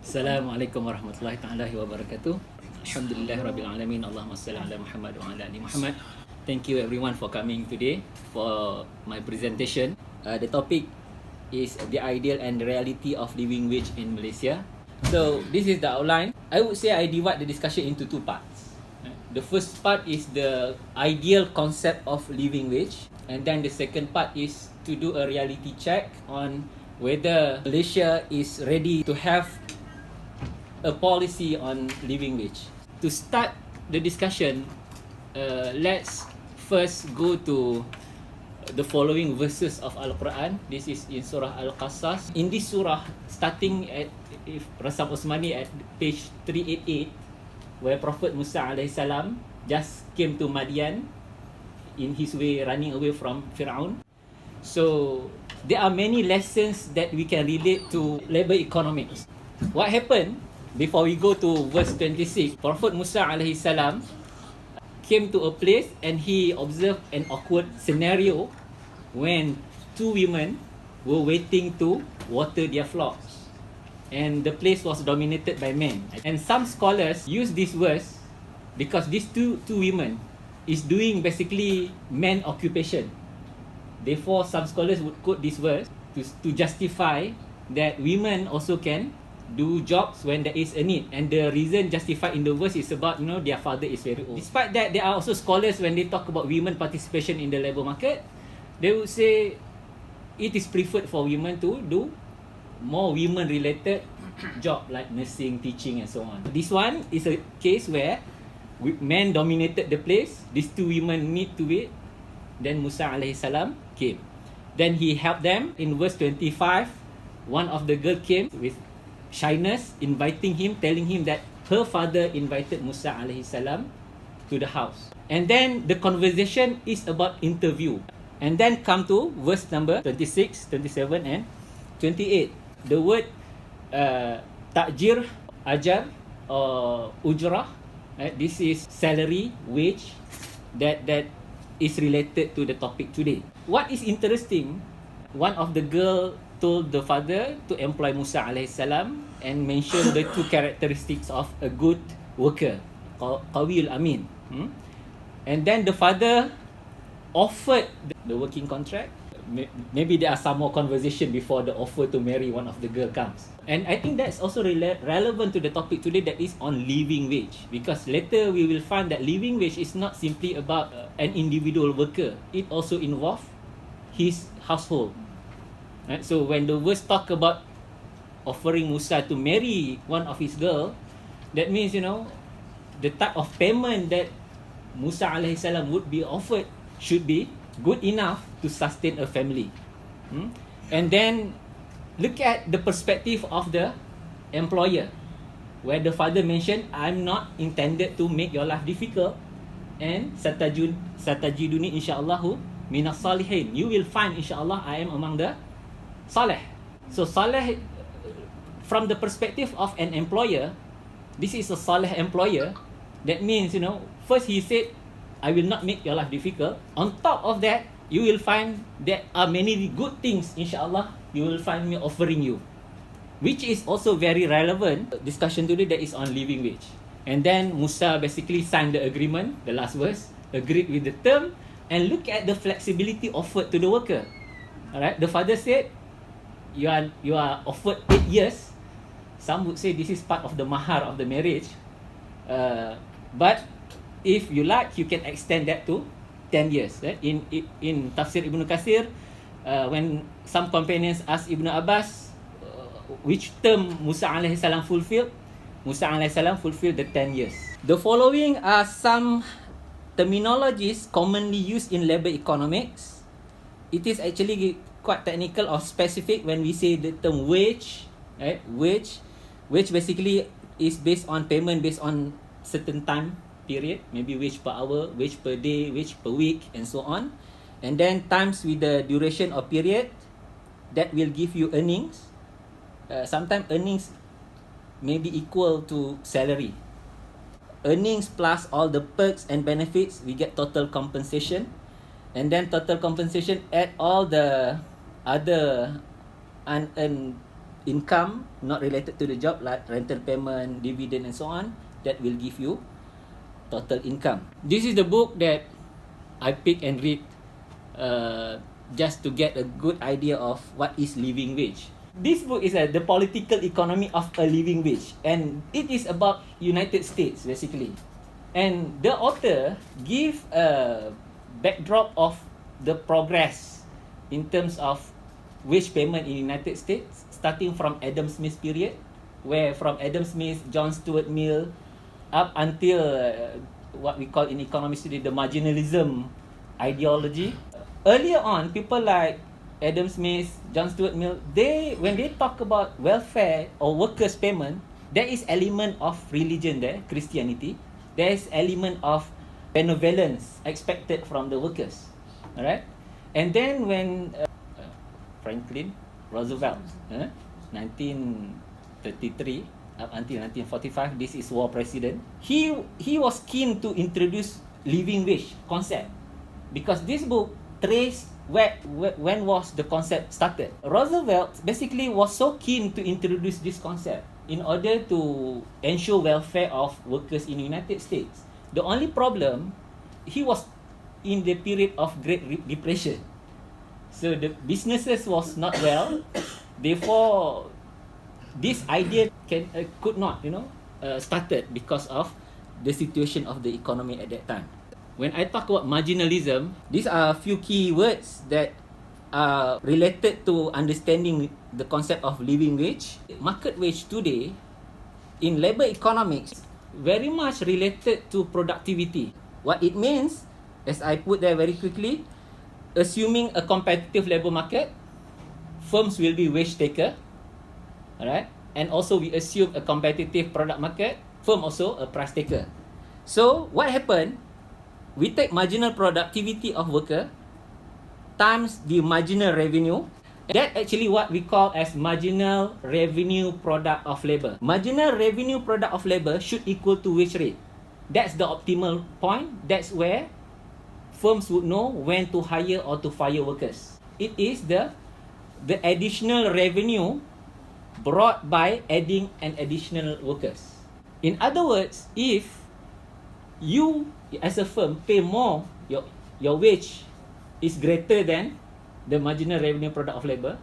Assalamualaikum warahmatullahi taala wabarakatuh. Alhamdulillah rabbil alamin. Allahumma salli ala Muhammad wa ala ali Muhammad. Thank you everyone for coming today for my presentation. The topic is the ideal and reality of living wage in Malaysia. So this is the outline. I would say I divide the discussion into two parts. The first part is the ideal concept of living wage, and then the second part is to do a reality check on whether Malaysia is ready to have a policy on living wage. To start the discussion, let's first go to the following verses of Al-Quran. This is in Surah Al-Qasas. In this surah, starting at Rasam Osmani at page 388, where Prophet Musa AS just came to Madian in his way running away from Fir'aun. So there are many lessons that we can relate to labor economics. What happened? Before we go to verse 26, Prophet Musa AS came to a place and he observed an awkward scenario when two women were waiting to water their flocks, and the place was dominated by men. And some scholars use this verse because these two women is doing basically man occupation. Therefore, some scholars would quote this verse to justify that women also can do jobs when there is a need, and the reason justified in the verse is about their father is very old. Despite that, there are also scholars when they talk about women participation in the labour market, they would say it is preferred for women to do more women related job like nursing, teaching and so on. This one is a case where men dominated the place. These two women need to wait. Then Musa AS came. Then he helped them. In verse 25, one of the girl came with shyness, inviting him, telling him that her father invited Musa AS to the house. And then the conversation is about interview. And then come to verse number 26, 27 and 28. The word ta'jir, ajar or ujrah, this is salary, wage that is related to the topic today. What is interesting, one of the girl told the father to employ Musa AS and mention the two characteristics of a good worker, Qawiyul Amin. And then the father offered the working contract. Maybe there are some more conversation before the offer to marry one of the girl comes. And I think that's also relevant to the topic today, that is on living wage, because later we will find that living wage is not simply about an individual worker. It also involves his household. Right? So when the verse talk about offering Musa to marry one of his girl, that means the type of payment that Musa AS would be offered should be good enough to sustain a family. And then look at the perspective of the employer, where the father mentioned, I'm not intended to make your life difficult, and satajiduni insyaallahu minas salihin, you will find insyaallah I am among the salih. So salih, from the perspective of an employer, this is a salih employer. That means first he said, I will not make your life difficult. On top of that, you will find there are many good things insyaallah you will find me offering you, which is also very relevant discussion today, that is on living wage. And then Musa basically signed the agreement, the last verse, agreed with the term, and look at the flexibility offered to the worker. Alright, the father said, you are offered 8 years. Some would say this is part of the mahar of the marriage, but if you like, you can extend that to 10 years. Right? In Tafsir Ibn Kathir, when some companions asked Ibn Abbas which term Musa AS fulfilled, Musa AS fulfilled the 10 years. The following are some terminologies commonly used in labor economics. It is actually quite technical or specific when we say the term wage. Right? Wage basically is based on payment based on certain time period, maybe wage per hour, wage per day, wage per week, and so on. And then times with the duration or period, that will give you earnings. Sometimes earnings may be equal to salary. Earnings plus all the perks and benefits, we get total compensation. And then total compensation add all the other unearned income not related to the job, like rental payment, dividend and so on, that will give you total income. This is the book that I pick and read just to get a good idea of what is living wage. This book is the political economy of a living wage, and it is about United States basically. And the author give a backdrop of the progress in terms of wage payment in United States, starting from Adam Smith period, where from Adam Smith, John Stuart Mill, up until what we call in economics today the marginalism ideology. Earlier on, people like Adam Smith, John Stuart Mill, when they talk about welfare or workers' payment, there is element of religion there, Christianity. There is element of benevolence expected from the workers. Alright? And then when Franklin Roosevelt, 1933 up until 1945, this is war president. He was keen to introduce living wage concept, because this book traced when was the concept started. Roosevelt basically was so keen to introduce this concept in order to ensure welfare of workers in the United States. The only problem, he was in the period of Great Depression. So the businesses was not well. Therefore, this idea could not, started because of the situation of the economy at that time. When I talk about marginalism, these are a few key words that are related to understanding the concept of living wage. Market wage today, in labor economics, very much related to productivity. What it means, as I put there very quickly, assuming a competitive labor market, firms will be wage taker, alright? And also we assume a competitive product market, firm also a price taker. So what happened? We take marginal productivity of worker times the marginal revenue. That actually what we call as marginal revenue product of labor. Marginal revenue product of labor should equal to wage rate. That's the optimal point. That's where firms would know when to hire or to fire workers. It is the additional revenue brought by adding an additional workers. In other words, if you as a firm pay more, your wage is greater than the marginal revenue product of labor,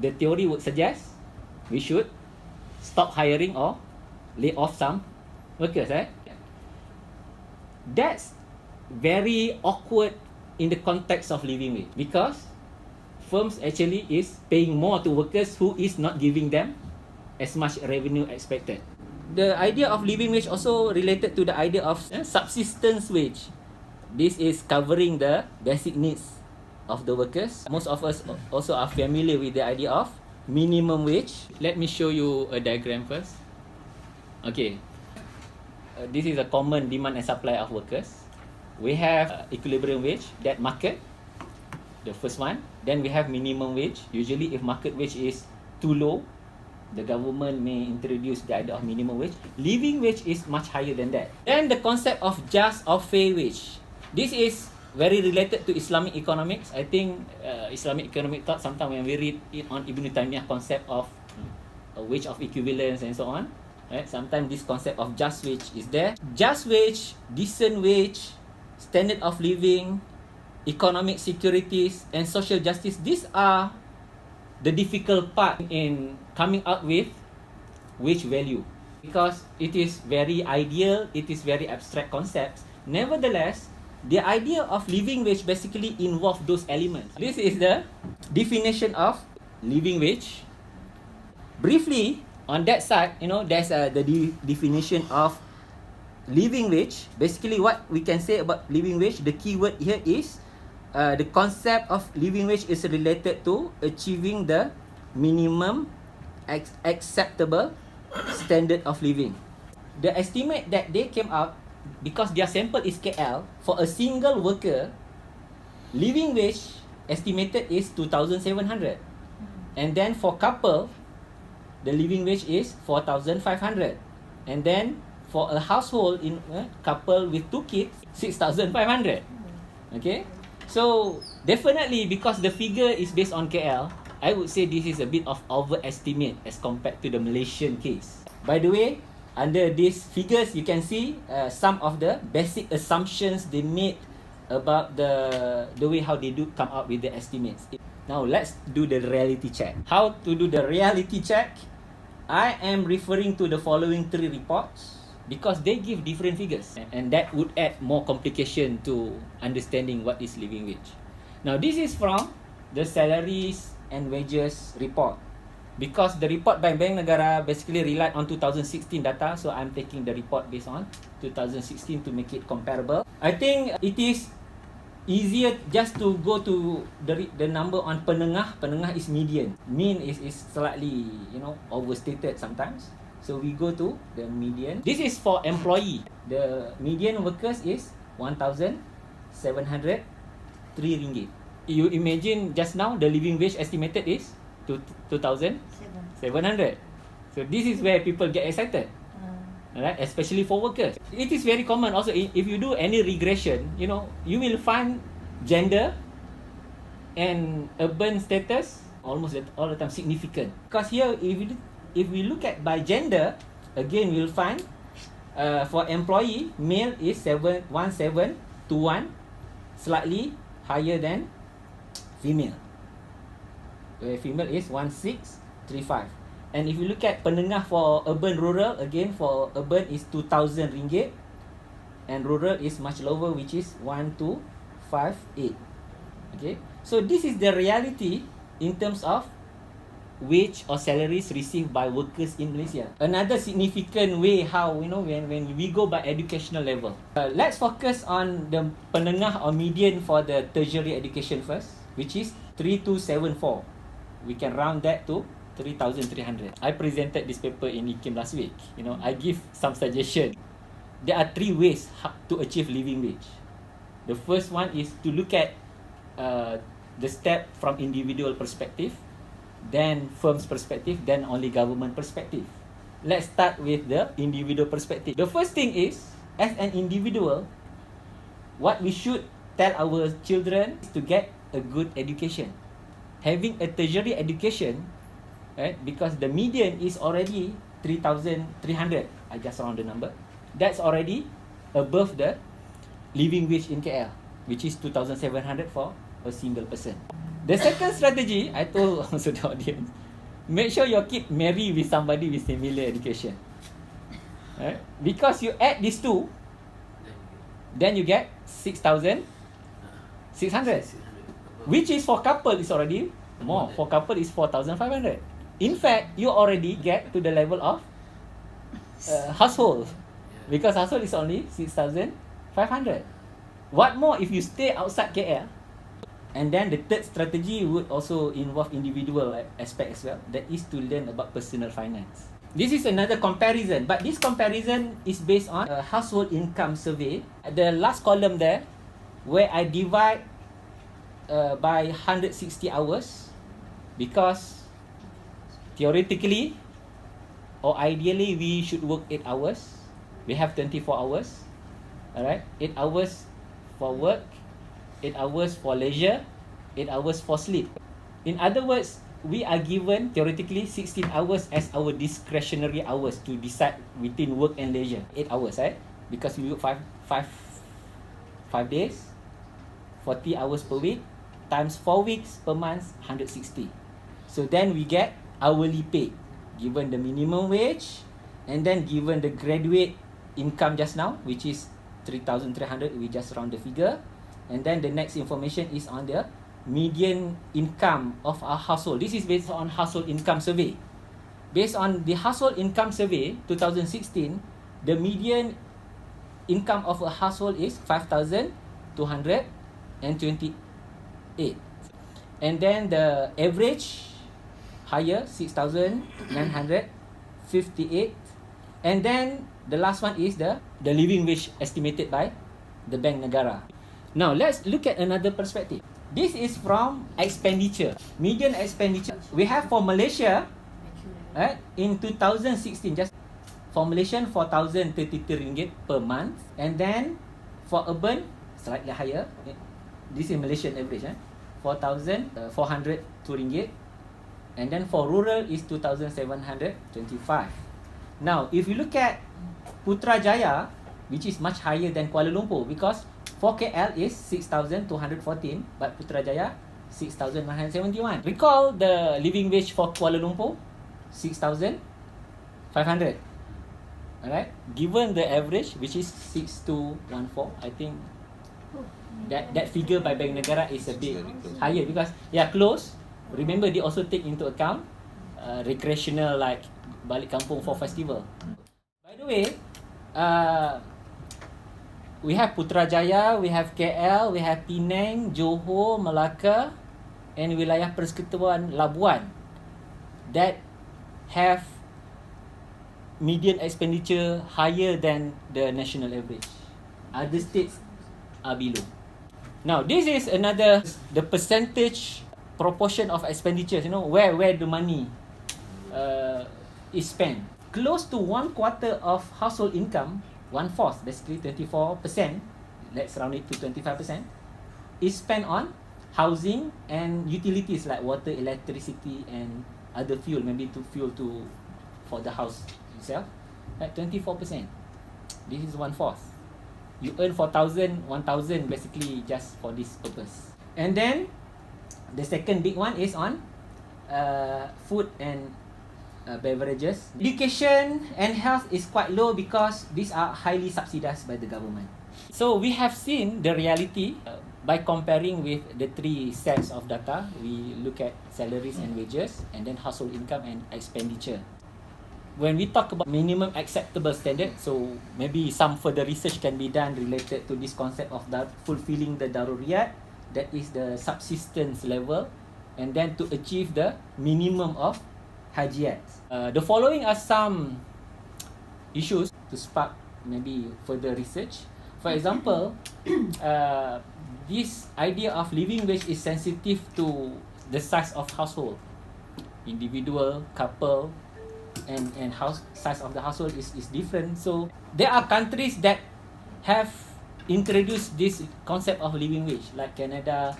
the theory would suggest we should stop hiring or lay off some workers, right? That's very awkward in the context of living wage, because firms actually is paying more to workers who is not giving them as much revenue expected. The idea of living wage also related to the idea of subsistence wage. This is covering the basic needs of the workers. Most of us also are familiar with the idea of minimum wage. Let me show you a diagram first. Okay, this is a common demand and supply of workers. We have equilibrium wage, that market, the first one. Then we have minimum wage. Usually if market wage is too low, the government may introduce the idea of minimum wage. Living wage is much higher than that. Then the concept of just or fair wage. This is very related to Islamic economics. I think Islamic economic thought, sometimes when we read it on Ibn Taymiyyah concept of a wage of equivalence and so on, right? Sometimes this concept of just wage is there. Just wage, decent wage, standard of living, economic securities, and social justice. These are the difficult part in coming up with wage value, because it is very ideal, it is very abstract concepts. Nevertheless, the idea of living wage basically involves those elements. This is the definition of living wage. Briefly, on that side, there's the definition of living wage. Basically, what we can say about living wage, the key word here is the concept of living wage is related to achieving the minimum acceptable standard of living. The estimate that they came out, because their sample is KL, for a single worker, living wage estimated is 2,700. And then for couple, the living wage is 4,500. And then for a household in couple with 2 kids, 6,500. Okay? So definitely, because the figure is based on KL, I would say this is a bit of overestimate as compared to the Malaysian case. By the way, under these figures, you can see some of the basic assumptions they made about the way how they do come up with the estimates. Now let's do the reality check. How to do the reality check? I am referring to the following 3 reports because they give different figures, and that would add more complication to understanding what is living wage. Now this is from the salaries and wages report, because the report by Bank Negara basically relied on 2016 data, so I'm taking the report based on 2016 to make it comparable. I think it is easier just to go to the number on penengah. Penengah is median. Mean is slightly, overstated sometimes. So we go to the median. This is for employee. The median workers is 1,703 ringgit. You imagine just now the living wage estimated is 2,700. So this is where people get excited. Alright, especially for workers. It is very common also if you do any regression, you will find gender and urban status almost all the time significant. Because here, if we look at by gender, again we'll find for employee, male is 1721, slightly higher than female, where female is 1635. And if you look at penengah for urban rural, again for urban is 2,000 ringgit, and rural is much lower, which is 1,258. Okay, so this is the reality in terms of wage or salaries received by workers in Malaysia. Another significant way how when we go by educational level. Let's focus on the penengah or median for the tertiary education first, which is 3,274. We can round that to 3,300. I presented this paper in IKIM last week. I give some suggestion. There are 3 ways to achieve living wage. The first one is to look at the step from individual perspective, then firm's perspective, then only government perspective. Let's start with the individual perspective. The first thing is, as an individual, what we should tell our children is to get a good education. Having a tertiary education, right? Because the median is already 3,300. I just round the number. That's already above the living wage in KL, which is 2,700 for a single person. The second strategy, I told also the audience, make sure your kid marry with somebody with similar education. Right? Because you add these two, then you get 6,600. Which is for couple is already more. For couple is 4,500. In fact, you already get to the level of household, because household is only 6,500. What more if you stay outside KL? And then the third strategy would also involve individual aspect as well. That is to learn about personal finance. This is another comparison, but this comparison is based on a household income survey. The last column there, where I divide by 160 hours, because theoretically or ideally we should work 8 hours. We have 24 hours. Alright, 8 hours for work, 8 hours for leisure, 8 hours for sleep. In other words, we are given theoretically 16 hours as our discretionary hours to decide between work and leisure. 8 hours, right? Because we work 5 days, 40 hours per week, times 4 weeks per month, 160. So then we get hourly pay, given the minimum wage, and then given the graduate income just now, which is 3,300, we just round the figure. And then the next information is on the median income of our household. This is based on household income survey. Based on the household income survey 2016, the median income of a household is 5,228. And then the average higher, 6,958. And then the last one is the living wage estimated by the Bank Negara. Now let's look at another perspective. This is from expenditure, median expenditure. We have for Malaysia, in 2016, just for Malaysian 4,033 ringgit per month, and then for urban slightly higher. This is Malaysian average, 4,402 ringgit, and then for rural is 2,725. Now, if you look at Putrajaya, which is much higher than Kuala Lumpur, because for KL is 6,214, but Putrajaya 6,971. Recall the living wage for Kuala Lumpur, 6,500. Alright, given the average, which is 6,214, I think that figure by Bank Negara is a bit higher because close. Remember, they also take into account recreational, like balik kampung for festival. By the way, we have Putrajaya, we have KL, we have Penang, Johor, Melaka, and wilayah Persekutuan Labuan that have median expenditure higher than the national average. Other states are below. Now, this is another, the percentage proportion of expenditures, where the money is spent. Close to 1/4 of household income, 1/4, basically 24%, let's round it to 25%, is spent on housing and utilities like water, electricity, and other fuel, maybe to fuel for the house itself, at 24%. This is 1/4. You earn 4,000, 1,000 basically just for this purpose. And then the second big one is on food and beverages. Education and health is quite low because these are highly subsidized by the government. So we have seen the reality by comparing with the three sets of data. We look at salaries and wages, and then household income and expenditure. When we talk about minimum acceptable standard, so maybe some further research can be done related to this concept of fulfilling the daruriyat, that is the subsistence level, and then to achieve the minimum of hajiyat. The following are some issues to spark maybe further research. For example, this idea of living wage is sensitive to the size of household, individual, couple, and house size of the household is different. So there are countries that have introduced this concept of living wage, like Canada,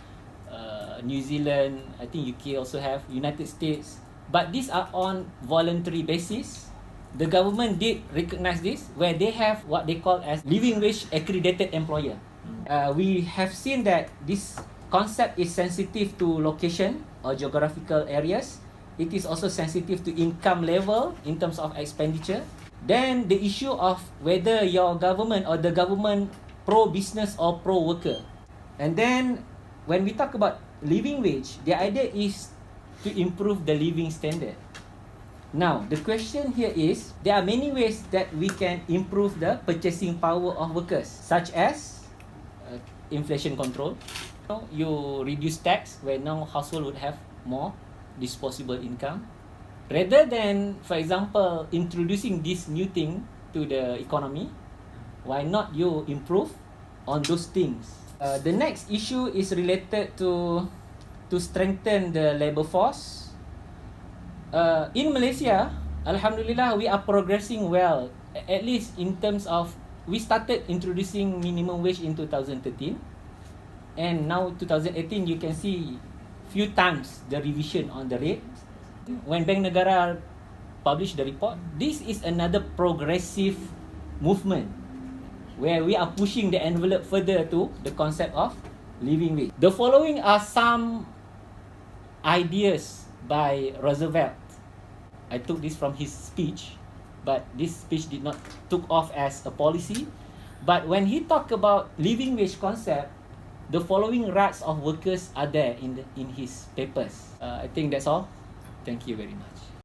New Zealand, I think UK also have, United States. But these are on voluntary basis. The government did recognize this, where they have what they call as living wage accredited employer. We have seen that this concept is sensitive to location or geographical areas. It is also sensitive to income level in terms of expenditure. Then the issue of whether your government or the government pro-business or pro-worker. And then when we talk about living wage, the idea is to improve the living standard. Now, the question here is, there are many ways that we can improve the purchasing power of workers, such as inflation control. You reduce tax, where now household would have more disposable income. Rather than, for example, introducing this new thing to the economy, why not you improve on those things? The next issue is related to strengthen the labor force. In Malaysia, Alhamdulillah, we are progressing well, at least in terms of, we started introducing minimum wage in 2013, and now 2018 you can see few times the revision on the rate. When Bank Negara published the report, this is another progressive movement where we are pushing the envelope further to the concept of living wage. The following are some ideas by Roosevelt. I took this from his speech, but this speech did not took off as a policy. But when he talked about living wage concept, the following rights of workers are there in his papers. I think that's all. Thank you very much.